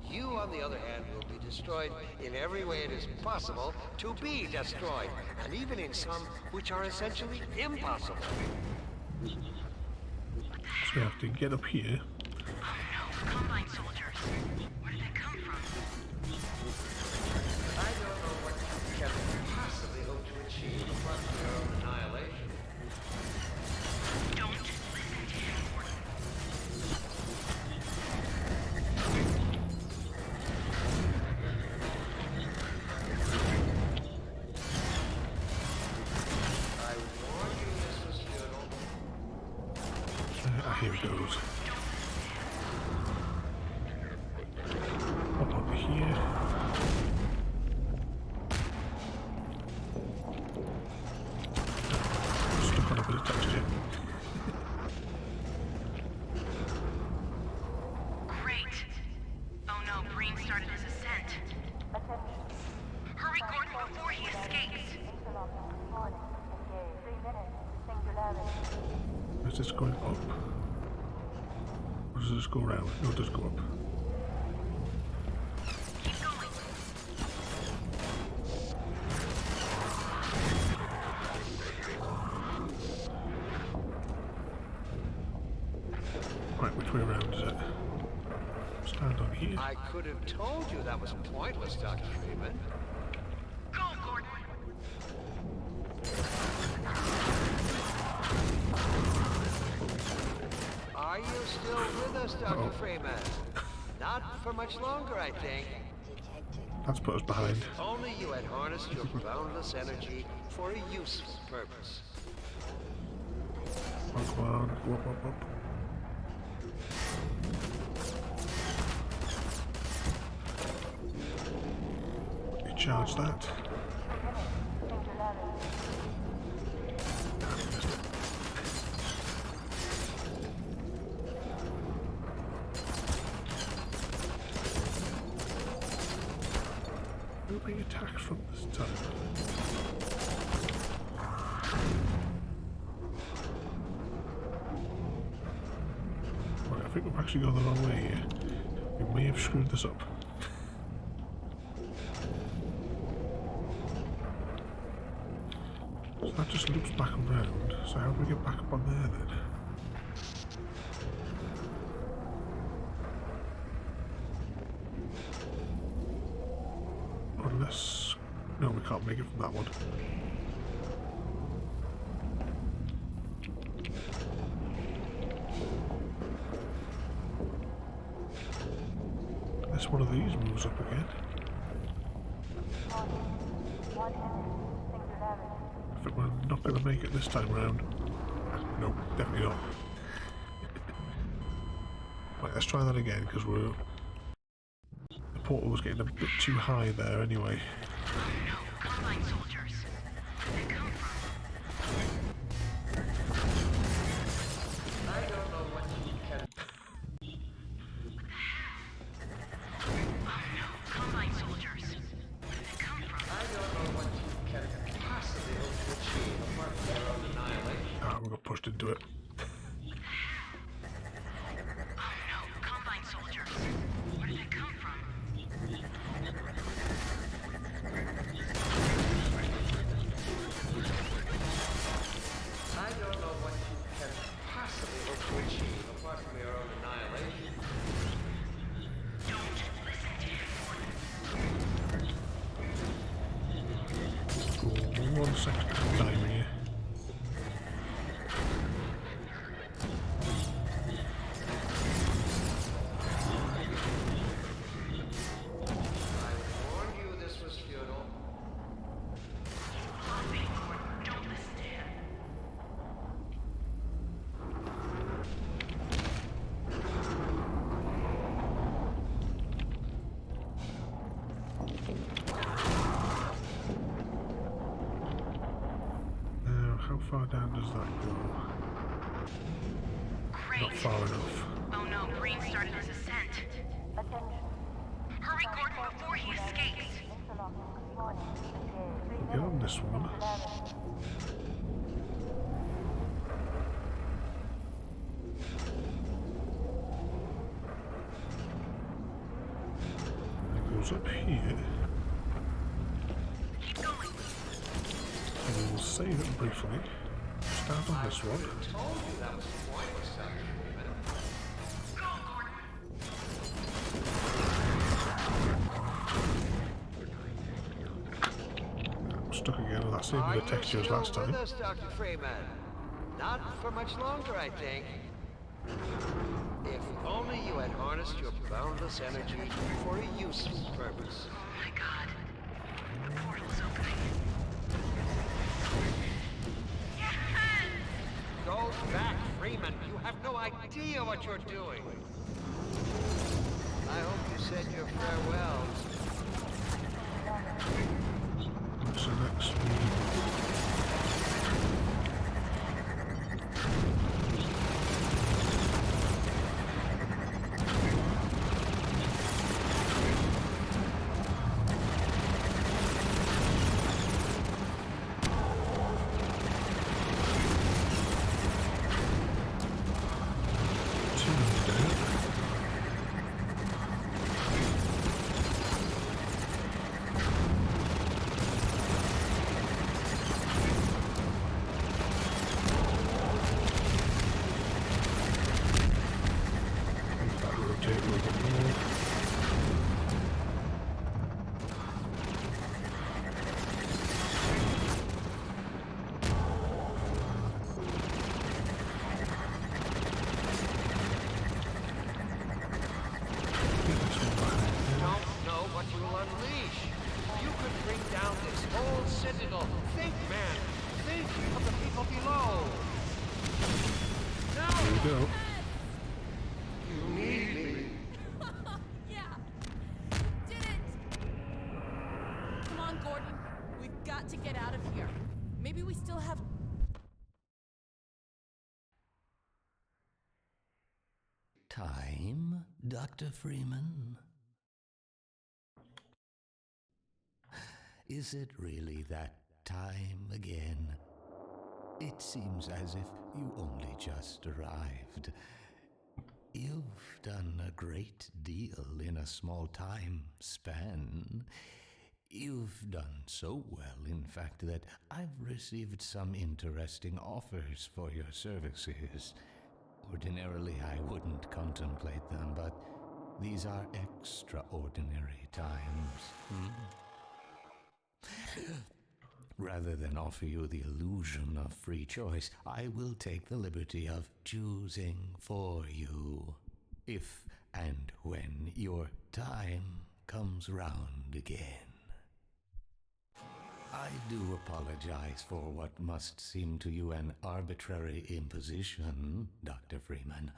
You, on the other hand, will be destroyed in every way it is possible to be destroyed, and even in some which are essentially impossible. So we have to get up here. Oh no, Combine soldiers. Where did they come from? I don't know what you can possibly hope to achieve apart from your own annihilation. Don't listen to him, Gordon. I warn you this was futile. Here it goes. Up over here. Stuck on a bit of texture. Great. Oh no, Breen started his ascent. Hurry, Gordon, before he escapes. Is this going up? Or does this go around? No, it does go up. Keep going. Right, which way around is it? Stand on here. I could have told you that was pointless, Dr. Freeman. Go, Gordon. Are you still with us, Dr. Freeman? Not for much longer, I think. That's put us behind. Only you had harnessed your boundless energy for a useful purpose. Come on, go up, up, up. You charge that. We're being attacked from this time. Right, I think we've actually gone the wrong way here. We may have screwed this up. So that just loops back around. So how do we get back up on there then? No, we can't make it from that one. Unless one of these moves up again. I think we're not going to make it this time round. No, definitely not. Right, let's try that again because the portal was getting a bit too high there anyway. No, Combine soldiers. Where did they come from? I don't know what you can. Oh no, Combine soldiers. Where did they come from? I don't know what you can possibly hope to achieve apart from your own annihilation. Ah, we got pushed into it. Oh no, Combine soldiers. Where did they come from? I don't know what you can possibly hope to achieve apart from your own annihilation. Don't listen to him. Cool. 1 second time here. I warned you this was futile. Don't listen to him. Now, how far down does that go? Great. Not far enough. Oh no, Green started his ascent. Hurry, Gordon, before he escapes. Get on this one. It goes up here. Keep going. And we'll save it briefly. Start on this one. I told you that was pointless, Dr. Freeman. Go, Gordon. I'm stuck again with that same bit of texture as last time. With us, Dr. Freeman? Not for much longer, I think. If only you had harnessed your boundless energy for a useful purpose. Oh my god. The portal's opening. Yes! Go back, Freeman. You have no idea what you're doing. I hope you said your farewells. What's the next one? Go. You need me. Yeah. Did it. Come on, Gordon. We've got to get out of here. Maybe we still have... Time, Dr. Freeman? Is it really that time again? It seems as if you only just arrived. You've done a great deal in a small time span. You've done so well, in fact, that I've received some interesting offers for your services. Ordinarily, I wouldn't contemplate them, but these are extraordinary times. Rather than offer you the illusion of free choice, I will take the liberty of choosing for you, if and when your time comes round again. I do apologize for what must seem to you an arbitrary imposition, Dr. Freeman.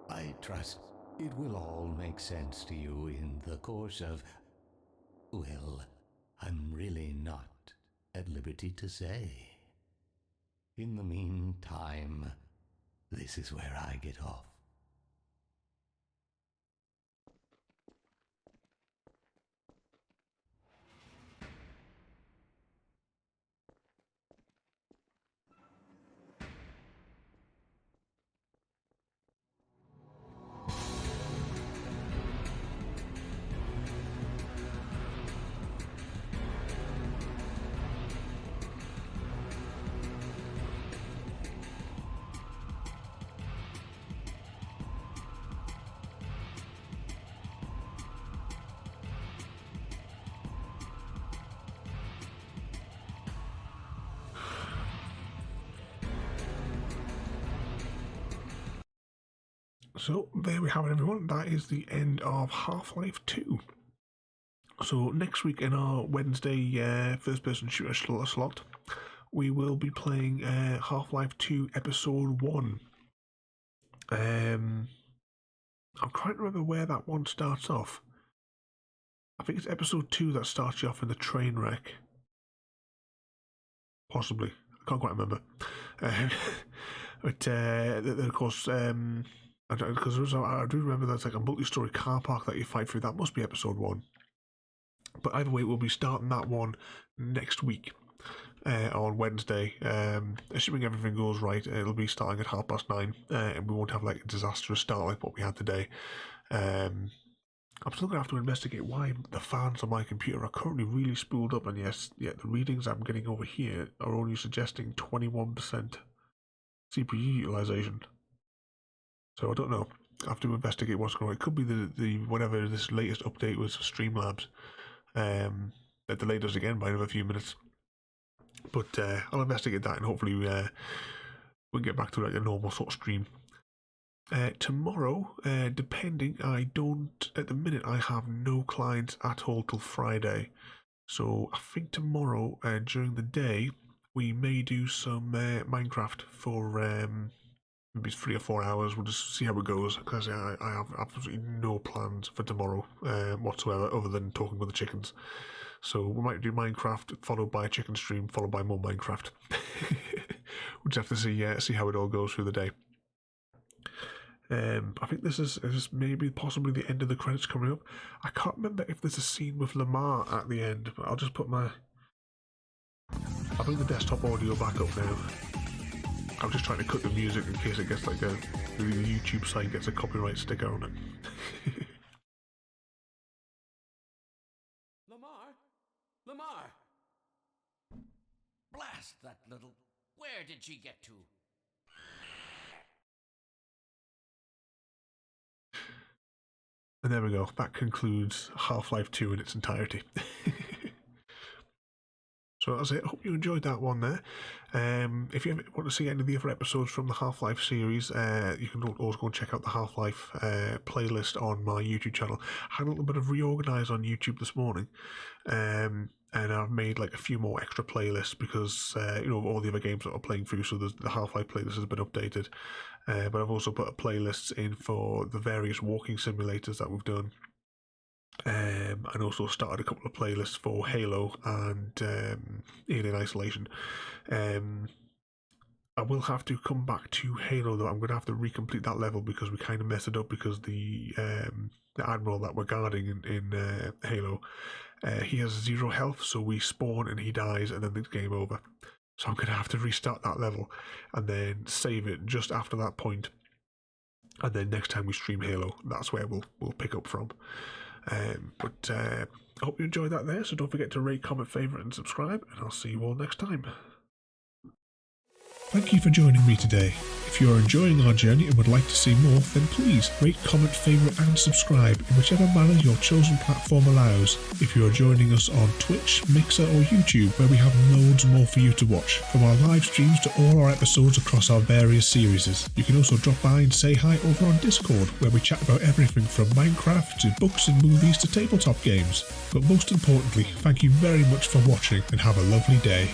I trust it will all make sense to you in the course of... well, I'm really not at liberty to say. In the meantime, this is where I get off. So there we have it, everyone. That is the end of Half-Life 2. So next week in our Wednesday first-person shooter slot, we will be playing Half-Life 2 Episode 1. I'm trying to remember where that one starts off. I think it's Episode 2 that starts you off in the train wreck. Possibly. I can't quite remember. But then, of course... because I do remember there's like a multi-story car park that you fight through. That must be Episode 1. But either way, we'll be starting that one next week on Wednesday. Assuming everything goes right, it'll be starting at 9:30, and we won't have like a disastrous start like what we had today. I'm still going to have to investigate why the fans on my computer are currently really spooled up, and yes, the readings I'm getting over here are only suggesting 21% CPU utilization. So I don't know. I have to investigate what's going on. It could be the whatever this latest update was for Streamlabs. That delayed us again by another few minutes. But I'll investigate that, and hopefully we'll get back to like a normal sort of stream. Tomorrow, depending, at the minute I have no clients at all till Friday. So I think tomorrow, during the day, we may do some Minecraft for... maybe 3 or 4 hours. We'll just see how it goes, because I have absolutely no plans for tomorrow whatsoever, other than talking with the chickens. So we might do Minecraft, followed by a chicken stream, followed by more Minecraft. We'll just have to see how it all goes through the day. I think this is maybe possibly the end of the credits coming up. I can't remember if there's a scene with Lamar at the end, but I'll just put I'll bring the desktop audio back up now. I'm just trying to cut the music in case it gets like the YouTube site gets a copyright sticker on it. Lamar! Blast that little... Where did she get to? And there we go. That concludes Half-Life 2 in its entirety. So that's it. I hope you enjoyed that one there. If you ever want to see any of the other episodes from the Half-Life series, you can always go and check out the Half-Life playlist on my YouTube channel. I had a little bit of reorganise on YouTube this morning, and I've made like a few more extra playlists because all the other games that I'm playing through. So the Half-Life playlist has been updated, but I've also put playlists in for the various walking simulators that we've done. And also started a couple of playlists for Halo and Alien Isolation. I will have to come back to Halo though. I'm going to have to recomplete that level because we kind of messed it up because the Admiral that we're guarding in Halo, he has 0 health, so we spawn and he dies and then it's game over. So I'm going to have to restart that level and then save it just after that point. And then next time we stream Halo, that's where we'll pick up from. But I hope you enjoyed that there, so don't forget to rate, comment, favourite and subscribe, and I'll see you all next time. Thank you for joining me today. If you're enjoying our journey and would like to see more, then please rate, comment, favourite and subscribe in whichever manner your chosen platform allows. If you are joining us on Twitch, Mixer or YouTube, where we have loads more for you to watch, from our live streams to all our episodes across our various series. You can also drop by and say hi over on Discord, where we chat about everything from Minecraft to books and movies to tabletop games. But most importantly, thank you very much for watching and have a lovely day.